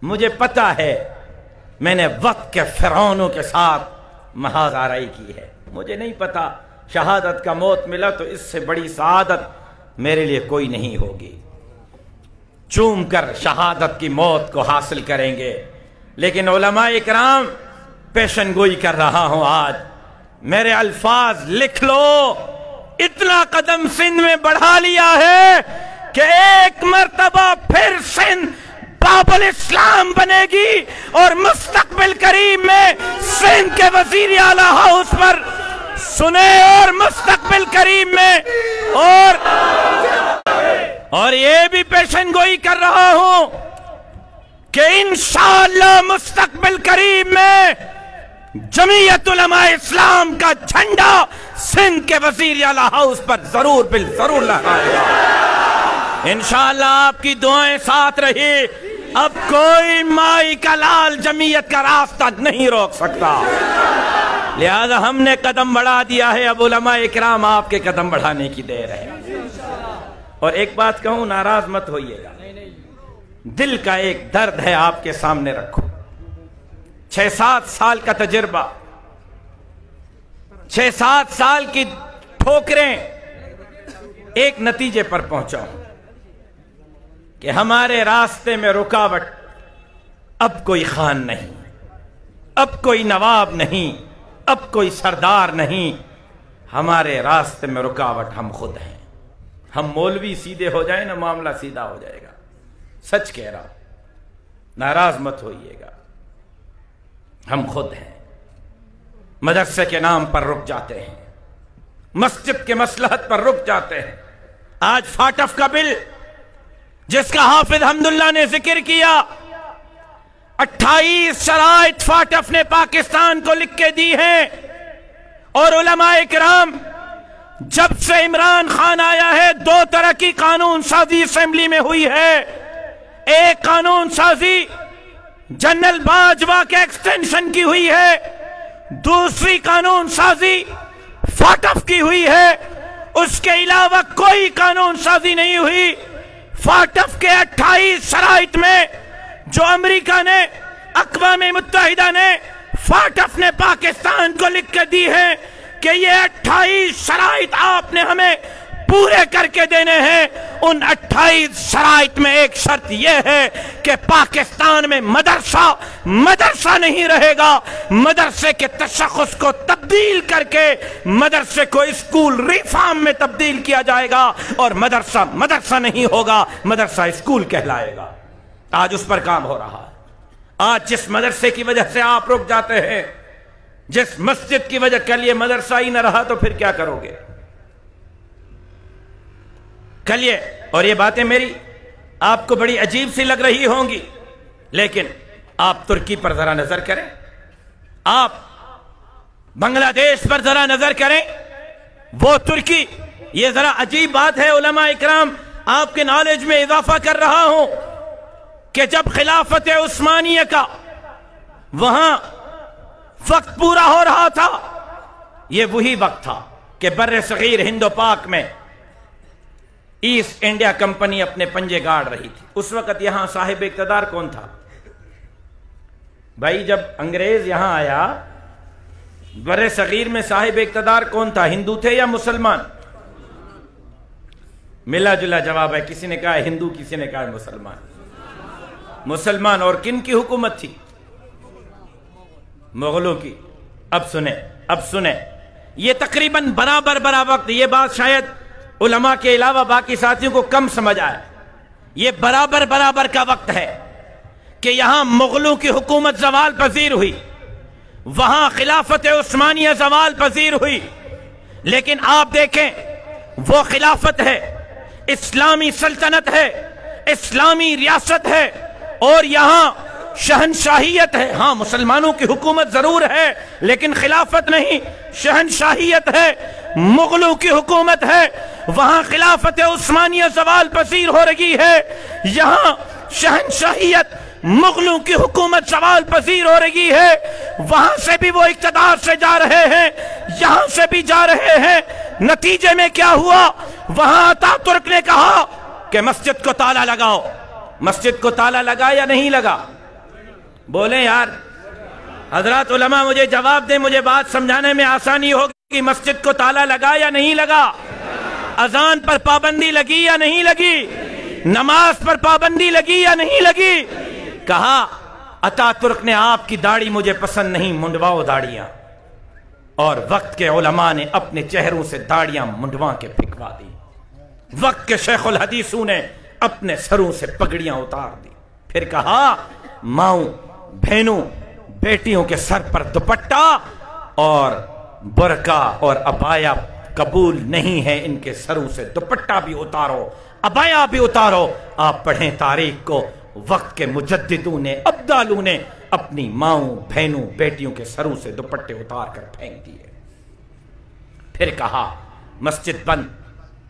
مجھے پتا ہے میں نے وقت کے فرعونوں کے ساتھ محاذ آرائی کی ہے، مجھے نہیں پتا شہادت کا موت ملا تو اس سے بڑی سعادت میرے لیے کوئی نہیں ہوگی، چوم کر شہادت کی موت کو حاصل کریں گے۔ لیکن علماء اکرام پیشن گوئی کر رہا ہوں، آج میرے الفاظ لکھ لو، اتنا قدم سندھ میں بڑھا لیا ہے کہ ایک مرتبہ پھر سندھ باب الاسلام بنے گی، اور مستقبل قریب میں سندھ کے وزیر اعلیٰ ہاؤس پر سنے، اور مستقبل قریب میں اور یہ بھی پیشن گوئی کر رہا ہوں کہ انشاءاللہ مستقبل قریب میں جمعیت علماء اسلام کا جھنڈا سندھ کے وزیر اعلیٰ ہاؤس پر ضرور بالضرور لہرائے گا انشاءاللہ۔ آپ کی دعائیں ساتھ رہی، اب کوئی مائی کا لال جمعیت کا راستہ نہیں روک سکتا، لہذا ہم نے قدم بڑھا دیا ہے، اب علماء اکرام آپ کے قدم بڑھانے کی دیر ہے۔ اور ایک بات کہوں، ناراض مت ہوئیے گا، دل کا ایک درد ہے آپ کے سامنے رکھو۔ 6-7 سال کا تجربہ، 6-7 سال کی ٹھوکریں، ایک نتیجے پر پہنچا ہوں کہ ہمارے راستے میں رکاوٹ اب کوئی خان نہیں، اب کوئی نواب نہیں، اب کوئی سردار نہیں، ہمارے راستے میں رکاوٹ ہم خود ہیں۔ ہم مولوی سیدھے ہو جائیں نا، معاملہ سیدھا ہو جائے گا، سچ کہہ رہا ہوں، ناراض مت ہوئیے گا، ہم خود ہیں۔ مدرسے کے نام پر رک جاتے ہیں، مسجد کے مصلحت پر رک جاتے ہیں۔ آج فاٹف کا بل جس کا حافظ حمداللہ نے ذکر کیا، 28 شرائط فاٹف نے پاکستان کو لکھ کے دی ہیں، اور علماء اکرام جب سے عمران خان آیا ہے 2 طرح کی قانون سازی اسمبلی میں ہوئی ہے۔ ایک قانون سازی جنرل باجوہ کے ایکسٹینشن کی ہوئی ہے، دوسری قانون سازی فاٹف کی ہوئی ہے، اس کے علاوہ کوئی قانون سازی نہیں ہوئی۔ فاٹف کے 28 شرائط میں جو امریکہ نے، اقوام متحدہ نے، فاٹف نے پاکستان کو لکھ کے دی ہے کہ یہ 28 شرائط آپ نے ہمیں پورے کر کے دینے ہیں۔ ان 28 شرائط میں ایک شرط یہ ہے کہ پاکستان میں مدرسہ نہیں رہے گا، مدرسے کے تشخص کو تبدیل کر کے مدرسے کو اسکول ریفارم میں تبدیل کیا جائے گا، اور مدرسہ نہیں ہوگا، مدرسہ اسکول کہلائے گا۔ آج اس پر کام ہو رہا ہے۔ آج جس مدرسے کی وجہ سے آپ رک جاتے ہیں، جس مسجد کی وجہ، کل یہ مدرسہ ہی نہ رہا تو پھر کیا کرو گے؟ کل یہ، اور یہ باتیں میری آپ کو بڑی عجیب سی لگ رہی ہوں گی، لیکن آپ ترکی پر ذرا نظر کریں، آپ بنگلہ دیش پر ذرا نظر کریں، وہ ترکی، یہ ذرا عجیب بات ہے علماء اکرام، آپ کے نالج میں اضافہ کر رہا ہوں کہ جب خلافت عثمانیہ کا وہاں وقت پورا ہو رہا تھا، یہ وہی وقت تھا کہ بر صغیر ہند و پاک میں ایسٹ انڈیا کمپنی اپنے پنجے گاڑ رہی تھی۔ اس وقت یہاں صاحب اقتدار کون تھا؟ بھائی جب انگریز یہاں آیا، بر صغیر میں صاحب اقتدار کون تھا؟ ہندو تھے یا مسلمان؟ ملا جلا جواب ہے، کسی نے کہا ہے ہندو، کسی نے کہا ہے مسلمان۔ اور کن کی حکومت تھی؟ مغلوں کی۔ اب سنیں یہ تقریباً برابر وقت، یہ بات شاید علماء کے علاوہ باقی ساتھیوں کو کم سمجھ آئے، یہ برابر کا وقت ہے کہ یہاں مغلوں کی حکومت زوال پذیر ہوئی، وہاں خلافت عثمانیہ زوال پذیر ہوئی، لیکن آپ دیکھیں وہ خلافت ہے، اسلامی سلطنت ہے، اسلامی ریاست ہے، اور یہاں شہنشاہیت ہے۔ ہاں مسلمانوں کی حکومت ضرور ہے لیکن خلافت نہیں، شہنشاہیت ہے، مغلوں کی حکومت ہے، وہاں خلافت عثمانیہ زوال پذیر ہو رہی ہے، یہاں شہنشاہیت مغلوں کی حکومت زوال پذیر ہو رہی ہے، وہاں سے بھی وہ اقتدار سے جا رہے ہیں، یہاں سے بھی جا رہے ہیں۔ نتیجے میں کیا ہوا؟ وہاں اتا ترک نے کہا کہ مسجد کو تالا لگاؤ۔ مسجد کو تالا لگا یا نہیں لگا؟ بولیں یار حضرات علماء، مجھے جواب دیں، مجھے بات سمجھانے میں آسانی ہوگی. مسجد کو تالا لگا یا نہیں لگا؟ اذان پر پابندی لگی یا نہیں لگی؟ نماز پر پابندی لگی یا نہیں لگی؟ کہا اتا ترک نے آپ کی داڑھی مجھے پسند نہیں، منڈواؤ داڑیاں. اور وقت کے علماء نے اپنے چہروں سے داڑیاں منڈوا کے پھکوا دی. وقت کے شیخ الحدیثوں نے اپنے سروں سے پگڑیاں اتار دی. پھر کہا ماؤں بہنوں بیٹیوں کے سر پر دوپٹہ اور برقع اور عبایا قبول نہیں ہے، ان کے سروں سے دوپٹہ بھی اتارو، عبایا بھی اتارو. آپ پڑھیں تاریخ کو، وقت کے مجددوں نے، ابدالوں نے اپنی ماؤں بہنوں بیٹیوں کے سروں سے دوپٹے اتار کر پھینک دیے. پھر کہا مسجد بند،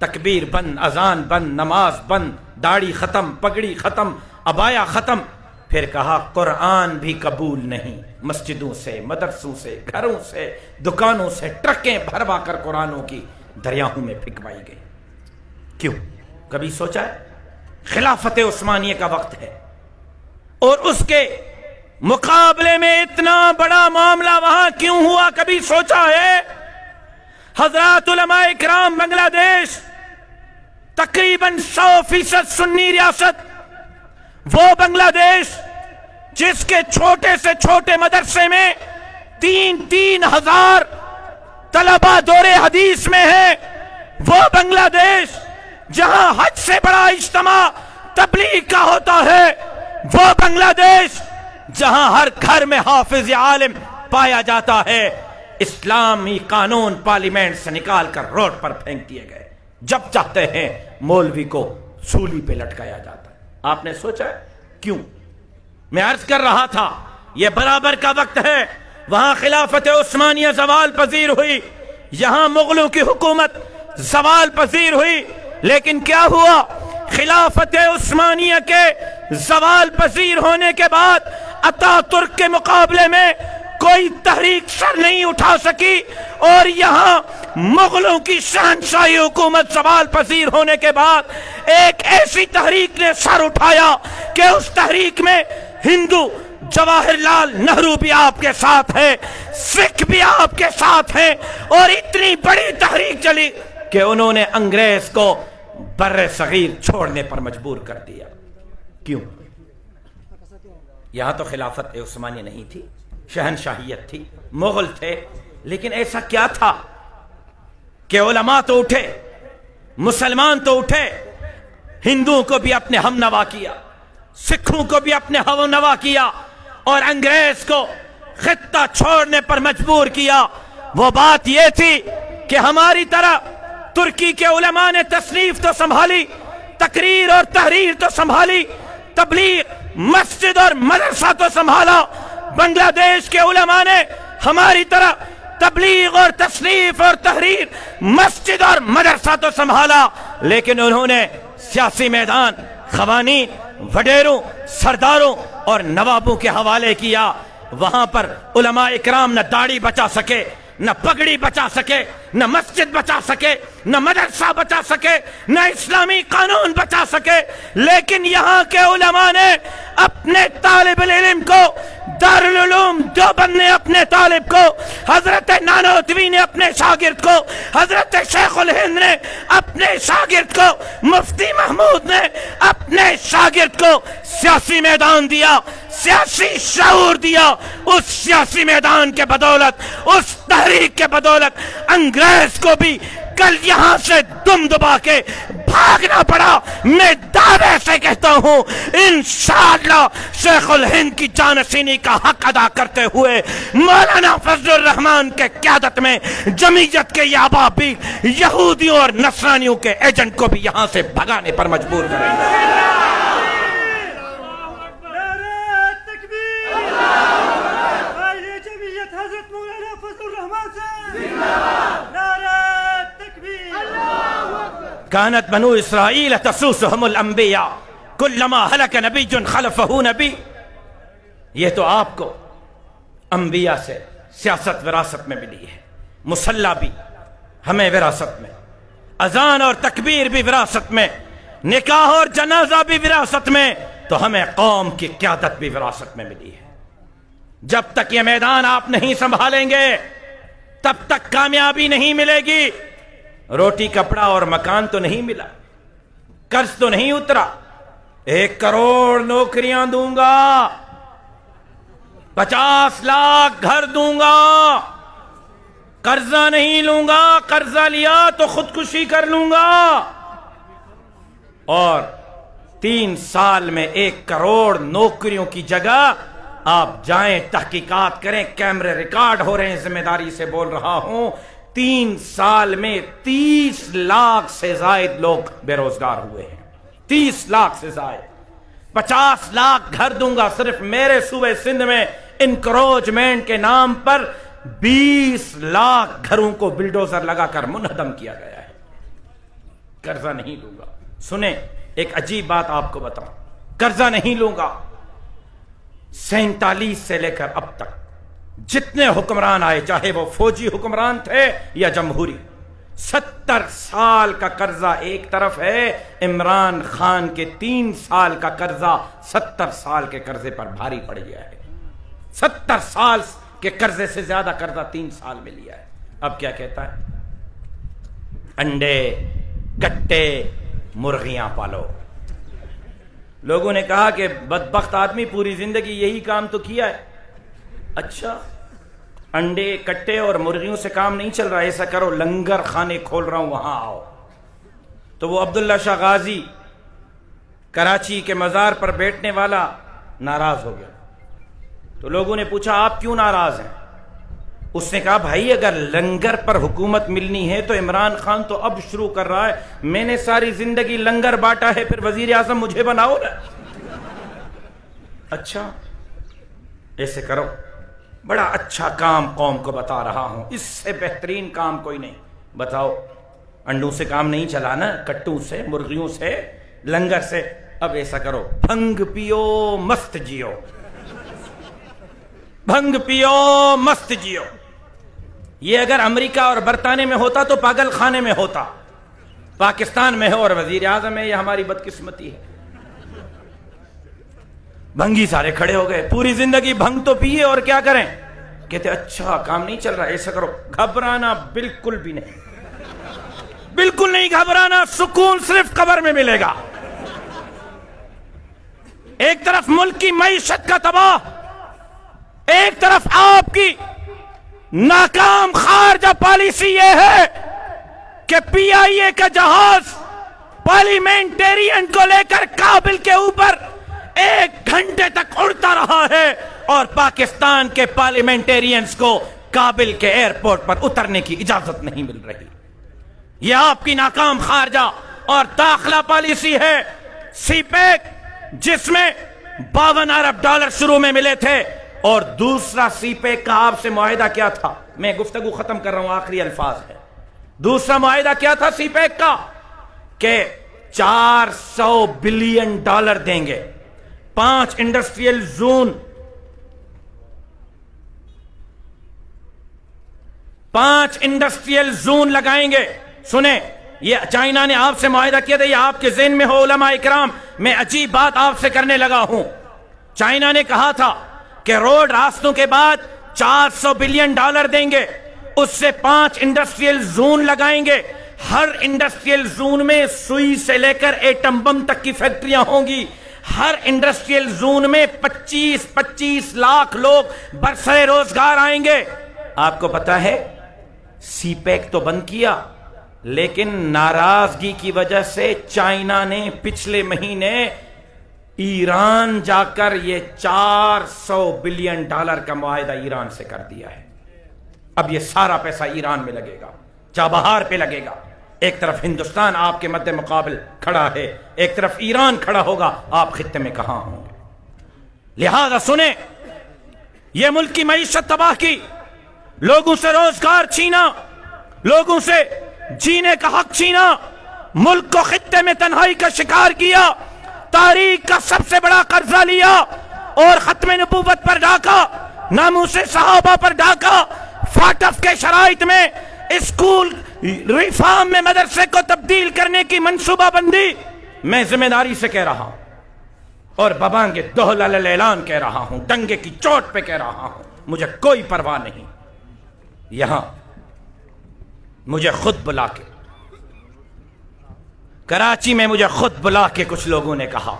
تکبیر بند، اذان بند، نماز بند، داڑھی ختم، پگڑی ختم، عبایا ختم. پھر کہا قرآن بھی قبول نہیں. مسجدوں سے، مدرسوں سے، گھروں سے، دکانوں سے ٹرکیں بھروا کر قرآنوں کی دریاہوں میں پھینکوائی گئی. کیوں؟ کبھی سوچا ہے؟ خلافت عثمانیہ کا وقت ہے اور اس کے مقابلے میں اتنا بڑا معاملہ وہاں کیوں ہوا؟ کبھی سوچا ہے؟ حضرات علماء اکرام، بنگلہ دیش تقریباً 100% سنی ریاست، وہ بنگلہ دیش جس کے چھوٹے سے چھوٹے مدرسے میں 3,000 طلبہ دور حدیث میں ہے، وہ بنگلہ دیش جہاں حج سے بڑا اجتماع تبلیغ کا ہوتا ہے، وہ بنگلہ دیش جہاں ہر گھر میں حافظ عالم پایا جاتا ہے، اسلامی قانون پارلیمنٹ سے نکال کر روڈ پر پھینک دیے گئے. جب چاہتے ہیں مولوی کو سولی پہ لٹکایا جاتا ہے. آپ نے سوچا کیوں؟ میں عرض کر رہا تھا یہ برابر کا وقت ہے. وہاں خلافت عثمانیہ زوال پذیر ہوئی، یہاں مغلوں کی حکومت زوال پذیر ہوئی. لیکن کیا ہوا؟ خلافت عثمانیہ کے زوال پذیر ہونے کے بعد اتا ترک کے مقابلے میں کوئی تحریک سر نہیں اٹھا سکی، اور یہاں مغلوں کی شہنشاہی حکومت زوال پذیر ہونے کے بعد ایک ایسی تحریک نے سر اٹھایا کہ اس تحریک میں ہندو جواہر لال نہرو بھی آپ کے ساتھ ہے، سکھ بھی آپ کے ساتھ ہیں، اور اتنی بڑی تحریک چلی کہ انہوں نے انگریز کو بر صغیر چھوڑنے پر مجبور کر دیا. کیوں؟ یہاں تو خلافت عثمانیہ نہیں تھی، شہنشاہیت تھی، مغل تھے. لیکن ایسا کیا تھا کہ علماء تو اٹھے، مسلمان تو اٹھے، ہندوؤں کو بھی اپنے ہم نوا کیا، سکھوں کو بھی اپنے ہم نوا کیا، اور انگریز کو خطہ چھوڑنے پر مجبور کیا. وہ بات یہ تھی کہ ہماری طرح ترکی کے علماء نے تصنیف تو سنبھالی، تقریر اور تحریر تو سنبھالی، تبلیغ، مسجد اور مدرسہ تو سنبھالا. بنگلہ دیش کے علماء نے ہماری طرح تبلیغ اور تصنیف اور تحریر، مسجد اور مدرسہ تو سنبھالا، لیکن انہوں نے سیاسی میدان خوانین، وڈیروں، سرداروں اور نوابوں کے حوالے کیا. وہاں پر علماء اکرام نہ داڑھی بچا سکے، نہ پگڑی بچا سکے، نہ مسجد بچا سکے، نہ مدرسہ بچا سکے، نہ اسلامی قانون بچا سکے. لیکن یہاں کے علماء نے اپنے طالب العلم کو، دارالعلوم دیوبند نے اپنے طالب کو، حضرت نانوتوی نے اپنے شاگرد کو، حضرت شیخ الہند نے اپنے شاگرد کو، مفتی محمود نے اپنے شاگرد کو سیاسی میدان دیا، سیاسی شعور دیا. اس سیاسی میدان کے بدولت، اس تحریک کے بدولت انگریز کو بھی کل یہاں سے دم دبا کے بھاگنا پڑا. میں دعوے سے کہتا ہوں انشاءاللہ شیخ الہند کی جانشینی کا حق ادا کرتے ہوئے مولانا فضل الرحمان کے قیادت میں جمعیت کے یابابی یہودیوں اور نصرانیوں کے ایجنٹ کو بھی یہاں سے بھگانے پر مجبور کریں گے. كانت بنو اسرائیل تسوسهم الانبیاء كلما هلك نبی خلفه نبی. یہ تو آپ کو انبیاء سے سیاست وراثت میں ملی ہے، مسلح بھی ہمیں وراثت میں، اذان اور تکبیر بھی وراثت میں، نکاح اور جنازہ بھی وراثت میں، تو ہمیں قوم کی قیادت بھی وراثت میں ملی ہے. جب تک یہ میدان آپ نہیں سنبھالیں گے تب تک کامیابی نہیں ملے گی. روٹی کپڑا اور مکان تو نہیں ملا, قرض تو نہیں اترا, 1 کروڑ نوکریاں دوں گا, 50 لاکھ گھر دوں گا, قرضہ نہیں لوں گا, قرضہ لیا تو خودکشی کر لوں گا. اور 3 سال میں 1 کروڑ نوکریوں کی جگہ آپ جائیں تحقیقات کریں, کیمرے ریکارڈ ہو رہے ہیں, ذمہ داری سے بول رہا ہوں, 3 سال میں 30 لاکھ سے زائد لوگ بے روزگار ہوئے ہیں. 30 لاکھ سے زائد. 50 لاکھ گھر دوں گا. صرف میرے صوبے سندھ میں انکروچمنٹ کے نام پر 20 لاکھ گھروں کو بلڈوزر لگا کر منہدم کیا گیا ہے. قرضہ نہیں لوں گا. سنیں ایک عجیب بات آپ کو بتاؤں, قرضہ نہیں لوں گا. 47 سے لے کر اب تک جتنے حکمران آئے, چاہے وہ فوجی حکمران تھے یا جمہوری, 70 سال کا قرضہ ایک طرف ہے. عمران خان کے 3 سال کا قرضہ 70 سال کے قرضے پر بھاری پڑ گیا ہے. 70 سال کے قرضے سے زیادہ قرضہ 3 سال میں لیا ہے. اب کیا کہتا ہے؟ انڈے, کٹے, مرغیاں پالو. لوگوں نے کہا کہ بدبخت آدمی پوری زندگی یہی کام تو کیا ہے. اچھا, انڈے, کٹے اور مرغیوں سے کام نہیں چل رہا, ایسا کرو لنگر خانے کھول رہا ہوں, وہاں آؤ. تو وہ عبداللہ شاہ غازی کراچی کے مزار پر بیٹھنے والا ناراض ہو گیا. تو لوگوں نے پوچھا آپ کیوں ناراض ہیں؟ اس نے کہا بھائی اگر لنگر پر حکومت ملنی ہے تو عمران خان تو اب شروع کر رہا ہے, میں نے ساری زندگی لنگر بانٹا ہے, پھر وزیر اعظم مجھے بناؤ نا. اچھا ایسے کرو, بڑا اچھا کام قوم کو بتا رہا ہوں, اس سے بہترین کام کوئی نہیں. بتاؤ, انڈوں سے کام نہیں چلانا, کٹوں سے, مرغیوں سے, لنگر سے. اب ایسا کرو, بھنگ پیو مست جیو, بھنگ پیو مست جیو. یہ اگر امریکہ اور برطانیہ میں ہوتا تو پاگل خانے میں ہوتا, پاکستان میں ہے اور وزیر اعظم ہے, یہ ہماری بدقسمتی ہے. بھنگی سارے کھڑے ہو گئے, پوری زندگی بھنگ تو پیے اور کیا کریں. کہتے اچھا کام نہیں چل رہا, ایسا کرو, گھبرانا بالکل بھی نہیں, بالکل نہیں گھبرانا, سکون صرف قبر میں ملے گا. ایک طرف ملک کی معیشت کا تباہ, ایک طرف آپ کی ناکام خارجہ پالیسی یہ ہے کہ پی آئی اے کا جہاز پارلیمنٹیرین کو لے کر کابل کے اوپر 1 گھنٹے تک اڑتا رہا ہے اور پاکستان کے پارلیمنٹیرینز کو کابل کے ایئرپورٹ پر اترنے کی اجازت نہیں مل رہی. یہ آپ کی ناکام خارجہ اور داخلہ پالیسی ہے. سی پیک جس میں $52 ارب شروع میں ملے تھے, اور دوسرا سی پیک کا آپ سے معاہدہ کیا تھا؟ میں گفتگو ختم کر رہا ہوں, آخری الفاظ ہے. دوسرا معاہدہ کیا تھا سی پیک کا؟ کہ $400 بلین دیں گے, 5 انڈسٹریل زون, 5 انڈسٹریل زون لگائیں گے. سنیں, یہ چائنا نے آپ سے معاہدہ کیا تھا, یہ آپ کے ذہن میں ہو علماء اکرام, میں عجیب بات آپ سے کرنے لگا ہوں. چائنا نے کہا تھا کہ روڈ راستوں کے بعد $400 بلین دیں گے, اس سے 5 انڈسٹریل زون لگائیں گے. ہر انڈسٹریل زون میں سوئی سے لے کر ایٹم بم تک کی فیکٹریاں ہوں گی. ہر انڈسٹریل زون میں 25 لاکھ لوگ برسر روزگار آئیں گے. آپ کو پتا ہے سی پیک تو بند کیا, لیکن ناراضگی کی وجہ سے چائنا نے پچھلے مہینے ایران جا کر یہ $400 بلین کا معاہدہ ایران سے کر دیا ہے. اب یہ سارا پیسہ ایران میں لگے گا, چابہار پہ لگے گا. ایک طرف ہندوستان آپ کے مد مقابل کھڑا ہے, ایک طرف ایران کھڑا ہوگا, آپ خطے میں کہاں ہوں گے؟ لہذا سنیں, یہ ملک کی معیشت تباہ کی, لوگوں سے روزگار چھینا, لوگوں سے جینے کا حق چھینا, ملک کو خطے میں تنہائی کا شکار کیا, تاریخ کا سب سے بڑا قرضہ لیا اور ختم نبوت پر ڈاکا, ناموس صحابہ پر ڈاکا. فاٹف کے شرائط میں اسکول ریفارم میں مدرسے کو تبدیل کرنے کی منصوبہ بندی, میں ذمہ داری سے کہہ رہا ہوں, اور ببانگ دوہل اعلان کہہ رہا ہوں، ٹنگے کی چوٹ پہ کہہ رہا ہوں، مجھے کوئی پرواہ نہیں۔ یہاں مجھے خود بلا کے، کراچی میں مجھے خود بلا کے کچھ لوگوں نے کہا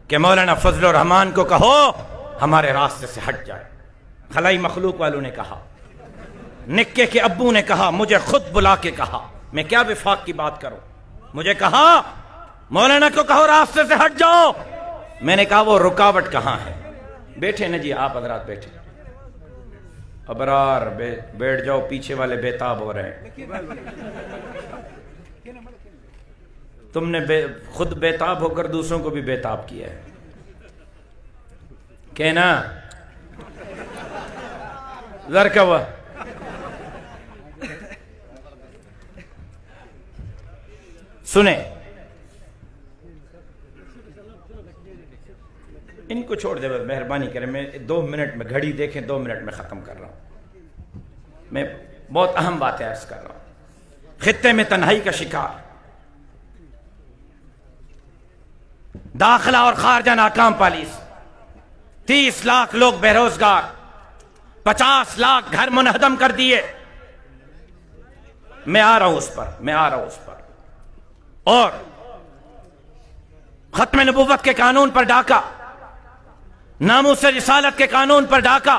کہ مولانا فضل الرحمان کو کہو ہمارے راستے سے ہٹ جائے۔ خلائی مخلوق والوں نے کہا، نکے کے ابو نے کہا، مجھے خود بلا کے کہا، میں کیا وفاق کی بات کروں، مجھے کہا مولانا کو کہو راستے سے ہٹ جاؤ۔ میں نے کہا وہ رکاوٹ کہاں ہے؟ بیٹھے نا جی، آپ حضرات بیٹھے، ابرار بیٹھ جاؤ، پیچھے والے بےتاب ہو رہے ہیں۔ تم نے خود بےتاب ہو کر دوسروں کو بھی بےتاب کیا ہے، کہنا ذرکا ہوا۔ سنیں، ان کو چھوڑ دے، مہربانی کریں، میں 2 منٹ میں گھڑی دیکھیں، 2 منٹ میں ختم کر رہا ہوں۔ میں بہت اہم باتیں عرض کر رہا ہوں۔ خطے میں تنہائی کا شکار، داخلہ اور خارجہ ناکام پالیس، 30 لاکھ لوگ بے روزگار، 50 لاکھ گھر منہدم کر دیے۔ میں آ رہا ہوں اس پر، اور ختم نبوت کے قانون پر ڈاکہ، ناموس رسالت کے قانون پر ڈاکہ،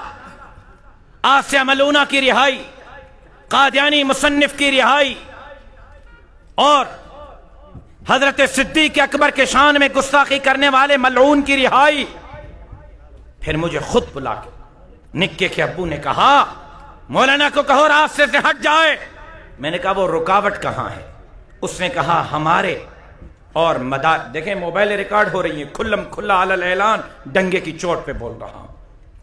آسیہ ملونہ کی رہائی، قادیانی مصنف کی رہائی، اور حضرت صدیق اکبر کے شان میں گستاخی کرنے والے ملعون کی رہائی۔ پھر مجھے خود بلا کے نکے کے ابو نے کہا مولانا کو کہو راستے سے ہٹ جائے۔ میں نے کہا وہ رکاوٹ کہاں ہے؟ اس نے کہا ہمارے اور مدار، دیکھیں موبائل ریکارڈ ہو رہی ہیں، کھلم کھلا علی الاعلان ڈنگے کی چوٹ پہ بول رہا ہوں۔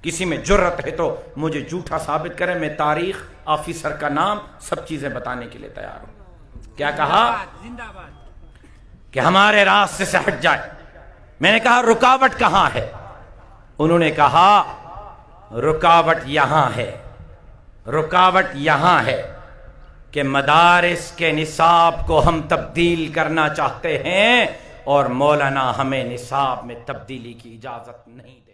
کسی میں جرت ہے تو مجھے جھوٹا ثابت کرے، میں تاریخ، آفیسر کا نام، سب چیزیں بتانے کے لیے تیار ہوں۔ کیا کہا؟ کہ ہمارے راستے سے ہٹ جائے۔ میں نے کہا رکاوٹ کہاں ہے؟ انہوں نے کہا رکاوٹ یہاں ہے، رکاوٹ یہاں ہے کہ مدارس کے نصاب کو ہم تبدیل کرنا چاہتے ہیں اور مولانا ہمیں نصاب میں تبدیلی کی اجازت نہیں دے۔